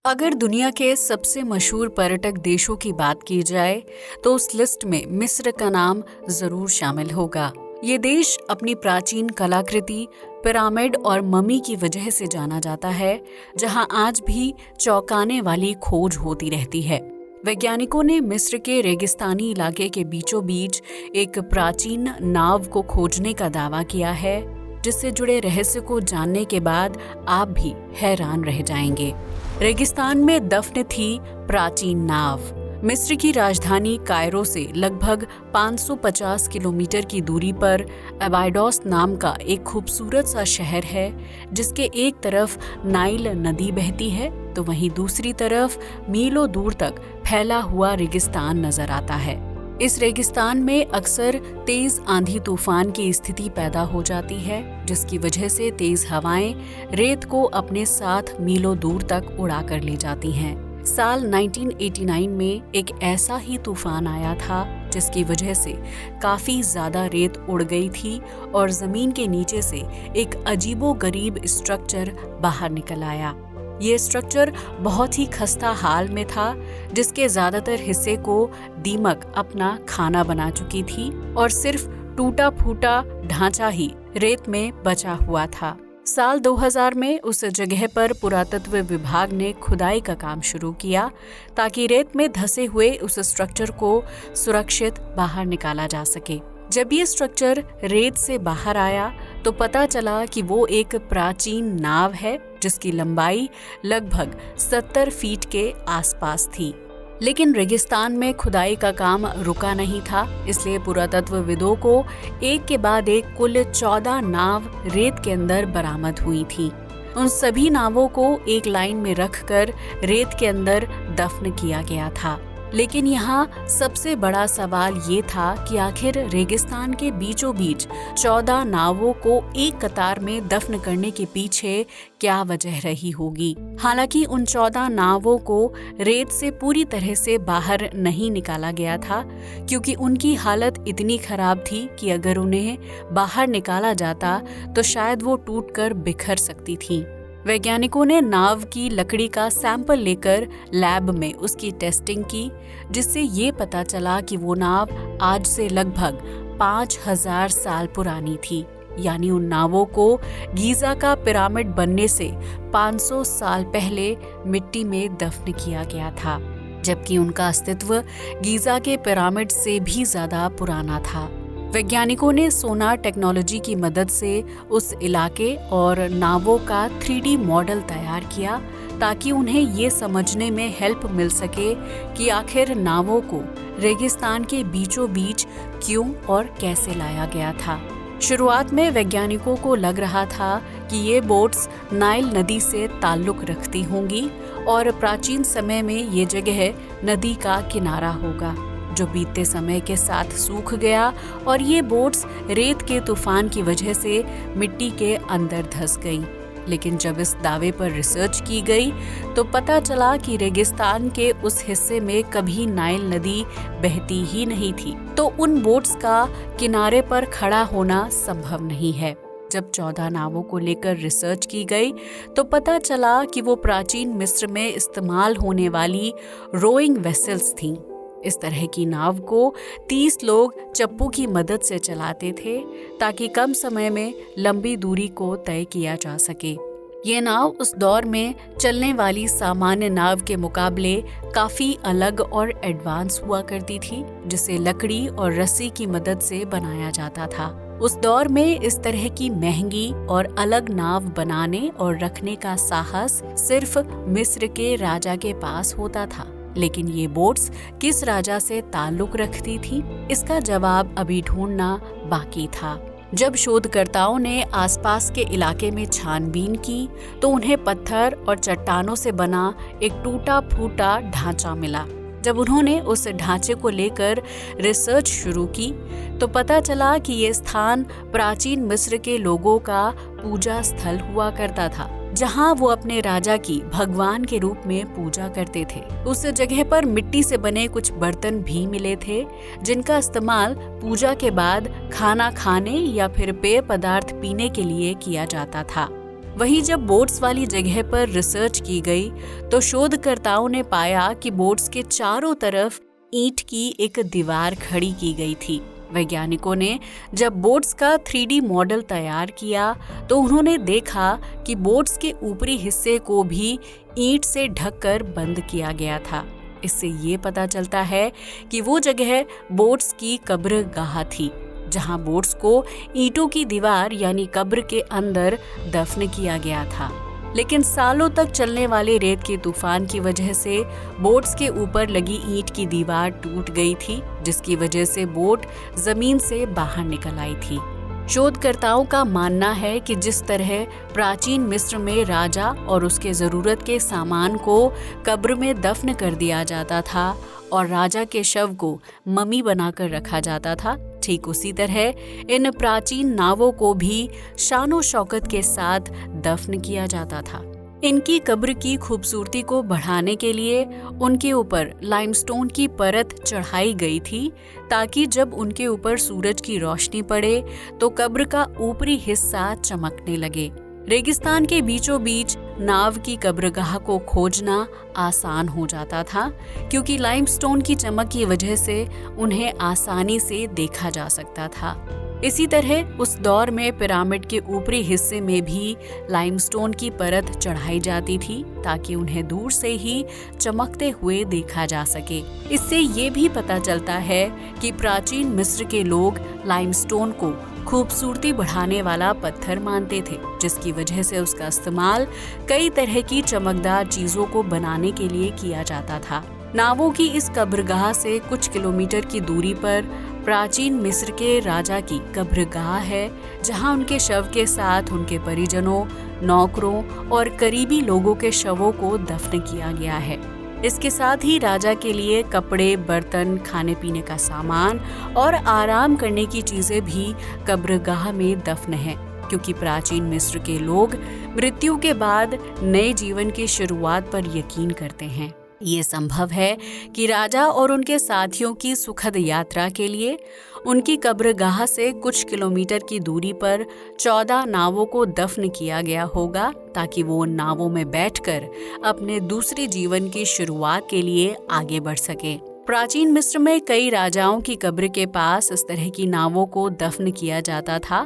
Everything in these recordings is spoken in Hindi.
अगर दुनिया के सबसे मशहूर पर्यटक देशों की बात की जाए तो उस लिस्ट में मिस्र का नाम जरूर शामिल होगा। ये देश अपनी प्राचीन कलाकृति, पिरामिड और ममी की वजह से जाना जाता है, जहां आज भी चौंकाने वाली खोज होती रहती है। वैज्ञानिकों ने मिस्र के रेगिस्तानी इलाके के बीचों बीच एक प्राचीन नाव को खोजने का दावा किया है, जिससे जुड़े रहस्य को जानने के बाद आप भी हैरान रह जाएंगे। रेगिस्तान में दफन थी प्राचीन नाव। मिस्र की राजधानी कायरो से लगभग 550 किलोमीटर की दूरी पर अबाइडोस नाम का एक खूबसूरत सा शहर है, जिसके एक तरफ नाइल नदी बहती है तो वहीं दूसरी तरफ मीलों दूर तक फैला हुआ रेगिस्तान नजर आता है। इस रेगिस्तान में अक्सर तेज आंधी तूफान की स्थिति पैदा हो जाती है, जिसकी वजह से तेज हवाएं रेत को अपने साथ मीलों दूर तक उड़ा कर ले जाती हैं। साल 1989 में एक ऐसा ही तूफान आया था, जिसकी वजह से काफी ज्यादा रेत उड़ गई थी और जमीन के नीचे से एक अजीबोगरीब स्ट्रक्चर बाहर निकल आया। ये स्ट्रक्चर बहुत ही खस्ता हाल में था, जिसके ज्यादातर हिस्से को दीमक अपना खाना बना चुकी थी और सिर्फ टूटा फूटा ढांचा ही रेत में बचा हुआ था। साल 2000 में उस जगह पर पुरातत्व विभाग ने खुदाई का काम शुरू किया, ताकि रेत में धंसे हुए उस स्ट्रक्चर को सुरक्षित बाहर निकाला जा सके। जब ये स्ट्रक्चर रेत से बाहर आया तो पता चला कि वो एक प्राचीन नाव है, जिसकी लंबाई लगभग 70 फीट के आसपास थी। लेकिन रेगिस्तान में खुदाई का काम रुका नहीं था, इसलिए पुरातत्वविदों को एक के बाद एक कुल 14 नाव रेत के अंदर बरामद हुई थी। उन सभी नावों को एक लाइन में रखकर रेत के अंदर दफन किया गया था। लेकिन यहाँ सबसे बड़ा सवाल ये था कि आखिर रेगिस्तान के बीचों बीच 14 नावों को एक कतार में दफन करने के पीछे क्या वजह रही होगी। हालांकि उन 14 नावों को रेत से पूरी तरह से बाहर नहीं निकाला गया था, क्योंकि उनकी हालत इतनी खराब थी कि अगर उन्हें बाहर निकाला जाता तो शायद वो टूटकर बिखर सकती थी। वैज्ञानिकों ने नाव की लकड़ी का सैंपल लेकर लैब में उसकी टेस्टिंग की, जिससे ये पता चला कि वो नाव आज से लगभग 5000 साल पुरानी थी। यानी उन नावों को गीजा का पिरामिड बनने से 500 साल पहले मिट्टी में दफन किया गया था, जबकि उनका अस्तित्व गीजा के पिरामिड से भी ज्यादा पुराना था। वैज्ञानिकों ने सोनार टेक्नोलॉजी की मदद से उस इलाके और नावों का 3D मॉडल तैयार किया, ताकि उन्हें ये समझने में हेल्प मिल सके कि आखिर नावों को रेगिस्तान के बीचों बीच क्यों और कैसे लाया गया था। शुरुआत में वैज्ञानिकों को लग रहा था कि ये बोट्स नाइल नदी से ताल्लुक रखती होंगी और प्राचीन समय में ये जगह नदी का किनारा होगा, जो बीतते समय के साथ सूख गया और ये बोट्स रेत के तूफान की वजह से मिट्टी के अंदर धंस गई। लेकिन जब इस दावे पर रिसर्च की गई तो पता चला कि रेगिस्तान के उस हिस्से में कभी नाइल नदी बहती ही नहीं थी, तो उन बोट्स का किनारे पर खड़ा होना संभव नहीं है। जब 14 नावों को लेकर रिसर्च की गई तो पता चला कि वो प्राचीन मिस्र में इस्तेमाल होने वाली रोइंग वेसल्स थीं। इस तरह की नाव को 30 लोग चप्पू की मदद से चलाते थे, ताकि कम समय में लंबी दूरी को तय किया जा सके। ये नाव उस दौर में चलने वाली सामान्य नाव के मुकाबले काफी अलग और एडवांस हुआ करती थी, जिसे लकड़ी और रस्सी की मदद से बनाया जाता था। उस दौर में इस तरह की महंगी और अलग नाव बनाने और रखने का साहस सिर्फ मिस्र के राजा के पास होता था। लेकिन ये बोट्स किस राजा से ताल्लुक रखती थी, इसका जवाब अभी ढूंढना बाकी था। जब शोधकर्ताओं ने आसपास के इलाके में छानबीन की तो उन्हें पत्थर और चट्टानों से बना एक टूटा फूटा ढांचा मिला। जब उन्होंने उस ढांचे को लेकर रिसर्च शुरू की तो पता चला कि ये स्थान प्राचीन मिस्र के लोगों का पूजा स्थल हुआ करता था, जहां वो अपने राजा की भगवान के रूप में पूजा करते थे। उस जगह पर मिट्टी से बने कुछ बर्तन भी मिले थे, जिनका इस्तेमाल पूजा के बाद खाना खाने या फिर पेय पदार्थ पीने के लिए किया जाता था। वहीं जब बोट्स वाली जगह पर रिसर्च की गई तो शोधकर्ताओं ने पाया कि बोट्स के चारों तरफ ईंट की एक दीवार खड़ी की गई थी। वैज्ञानिकों ने जब बोट्स का 3D मॉडल तैयार किया तो उन्होंने देखा कि बोट्स के ऊपरी हिस्से को भी ईंट से ढककर बंद किया गया था। इससे ये पता चलता है कि वो जगह बोट्स की कब्रगाह थी, जहां बोट्स को ईंटों की दीवार यानी कब्र के अंदर दफन किया गया था। लेकिन सालों तक चलने वाले रेत के तूफान की वजह से बोट्स के ऊपर लगी ईंट की दीवार टूट गई थी, जिसकी वजह से बोट जमीन से बाहर निकल आई थी। शोधकर्ताओं का मानना है कि जिस तरह प्राचीन मिस्र में राजा और उसके जरूरत के सामान को कब्र में दफन कर दिया जाता था और राजा के शव को ममी बनाकर रखा जाता था, ठीक उसी तरह इन प्राचीन नावों को भी शानो शौकत के साथ दफन किया जाता था। इनकी कब्र की खूबसूरती को बढ़ाने के लिए उनके ऊपर लाइमस्टोन की परत चढ़ाई गई थी, ताकि जब उनके ऊपर सूरज की रोशनी पड़े तो कब्र का ऊपरी हिस्सा चमकने लगे। रेगिस्तान के बीचों बीच नाव की कब्रगाह को खोजना आसान हो जाता था, क्योंकि लाइमस्टोन की चमक की वजह से उन्हें आसानी से देखा जा सकता था। इसी तरह उस दौर में पिरामिड के ऊपरी हिस्से में भी लाइमस्टोन की परत चढ़ाई जाती थी, ताकि उन्हें दूर से ही चमकते हुए देखा जा सके। इससे ये भी पता चलता है कि प्राचीन मिस्र के लोग लाइमस्टोन को खूबसूरती बढ़ाने वाला पत्थर मानते थे, जिसकी वजह से उसका इस्तेमाल कई तरह की चमकदार चीजों को बनाने के लिए किया जाता था। नावों की इस कब्रगाह से कुछ किलोमीटर की दूरी पर प्राचीन मिस्र के राजा की कब्रगाह है, जहां उनके शव के साथ उनके परिजनों, नौकरों और करीबी लोगों के शवों को दफन किया गया है। इसके साथ ही राजा के लिए कपड़े, बर्तन, खाने पीने का सामान और आराम करने की चीजें भी कब्रगाह में दफन हैं, क्योंकि प्राचीन मिस्र के लोग मृत्यु के बाद नए जीवन की शुरुआत पर यकीन करते हैं। ये संभव है कि राजा और उनके साथियों की सुखद यात्रा के लिए उनकी कब्रगाह से कुछ किलोमीटर की दूरी पर 14 नावों को दफन किया गया होगा, ताकि वो उन नावों में बैठकर अपने दूसरे जीवन की शुरुआत के लिए आगे बढ़ सके। प्राचीन मिस्र में कई राजाओं की कब्र के पास इस तरह की नावों को दफन किया जाता था,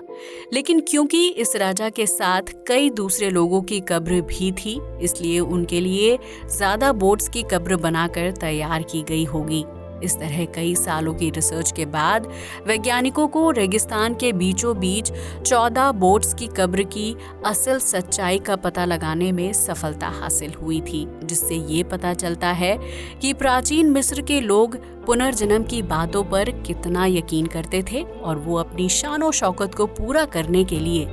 लेकिन क्योंकि इस राजा के साथ कई दूसरे लोगों की कब्र भी थी, इसलिए उनके लिए ज्यादा बोट्स की कब्र बनाकर तैयार की गई होगी। इस तरह कई सालों की रिसर्च के बाद वैज्ञानिकों को रेगिस्तान के बीचों बीच 14 बोट्स की कब्र की असल सच्चाई का पता लगाने में सफलता हासिल हुई थी, जिससे ये पता चलता है कि प्राचीन मिस्र के लोग पुनर्जन्म की बातों पर कितना यकीन करते थे और वो अपनी शानो शौकत को पूरा करने के लिए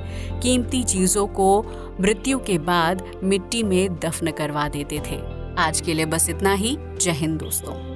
कीमती चीजों को मृत्यु के बाद मिट्टी में दफन करवा देते थे। आज के लिए बस इतना ही। जय हिंद दोस्तों।